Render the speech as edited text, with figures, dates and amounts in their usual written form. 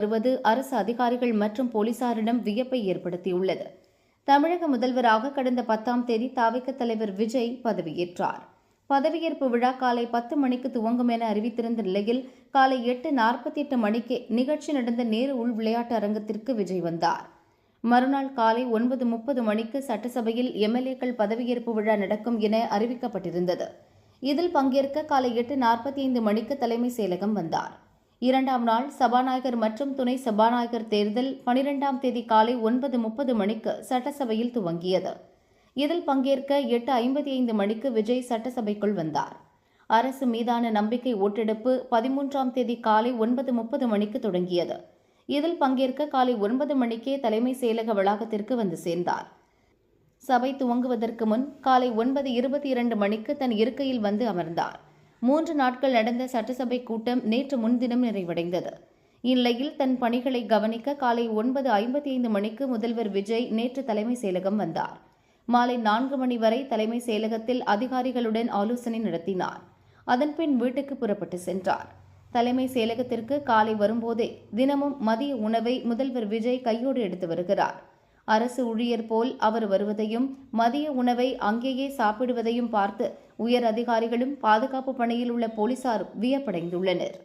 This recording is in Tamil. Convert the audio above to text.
வருவது அரசு அதிகாரிகள் மற்றும் போலீசாரிடம் வியப்பை ஏற்படுத்தியுள்ளது. தமிழக முதல்வராக கடந்த 10ஆம் தேதி தவிக தலைவர் விஜய் பதவியேற்றார். பதவியேற்பு விழா காலை 10 மணிக்கு துவங்கும் என அறிவித்திருந்த நிலையில் காலை 8:48 மணிக்கே நிகழ்ச்சி நடந்த நேரு உள் விளையாட்டு அரங்கத்திற்கு விஜய் வந்தார். மறுநாள் காலை 9:30 மணிக்கு சட்டசபையில் எம்எல்ஏக்கள் பதவியேற்பு விழா நடக்கும் என அறிவிக்கப்பட்டிருந்தது. இதில் பங்கேற்க காலை 8:45 மணிக்கு தலைமை செயலகம் வந்தார். 2ஆம் நாள் சபாநாயகர் மற்றும் துணை சபாநாயகர் தேர்தல் 12ஆம் தேதி காலை 9:30 மணிக்கு சட்டசபையில் துவங்கியது. இதில் பங்கேற்க 8:55 மணிக்கு விஜய் சட்டசபைக்குள் வந்தார். அரசு மீதான நம்பிக்கை ஓட்டெடுப்பு 13ஆம் தேதி காலை 9:30 மணிக்கு தொடங்கியது. இதில் பங்கேற்க காலை 9 மணிக்கே தலைமை செயலக வளாகத்திற்கு வந்து சேர்ந்தார். சபை துவங்குவதற்கு முன் காலை 9:22 மணிக்கு தன் இருக்கையில் வந்து அமர்ந்தார். 3 நாட்கள் நடந்த சட்டசபை கூட்டம் நேற்று முன்தினம் நிறைவடைந்தது. இந்நிலையில் தன் பணிகளை கவனிக்க காலை 9:55 மணிக்கு முதல்வர் விஜய் நேற்று தலைமை செயலகம் வந்தார். மாலை 4 மணி வரை தலைமை செயலகத்தில் அதிகாரிகளுடன் ஆலோசனை நடத்தினார். அதன்பின் வீட்டுக்கு புறப்பட்டு சென்றார். தலைமை செயலகத்திற்கு காலை வரும்போதே தினமும் மதிய உணவை முதல்வர் விஜய் கையோடு எடுத்து வருகிறார். அரசு ஊழியர் போல் அவர் வருவதையும் மதிய உணவை அங்கேயே சாப்பிடுவதையும் பார்த்து உயர் அதிகாரிகளும் பாதுகாப்பு பணியில் உள்ள போலீசாரும் வியப்படைந்துள்ளனர்.